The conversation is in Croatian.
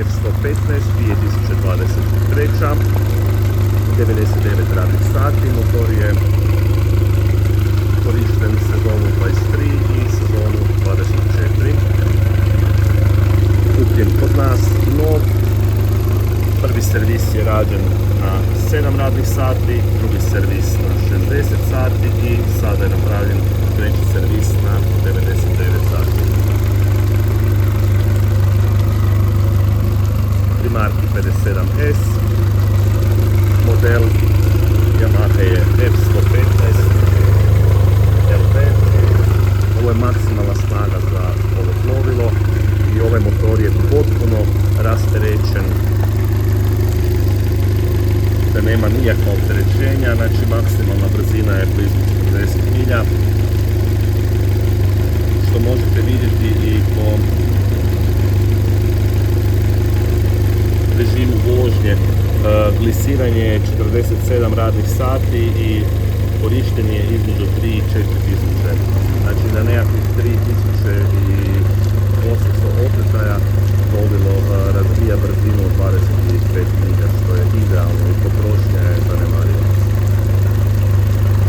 F115 2023. 99 radnih sati, motor je korišten sezonu 23 i sezonu 24. Kupljen kod nas nov. Prvi servis je rađen na 7 radnih sati, drugi servis na 60 sati i sada je napravljen treći servis na 99 sati. Pri marki 57S, model Yamaha je F115 LT. Ovo je maksimalna snaga za ovo plovilo i ovaj motor je potpuno rasterećen, da nema nikakva opterećenja, znači maksimalna brzina je blizu 40 milja, što možete vidjeti i po režimu vožnje. Glisiranje je 47 radnih sati i korištenje je između 3 i 4 tisuće, znači na nekakvih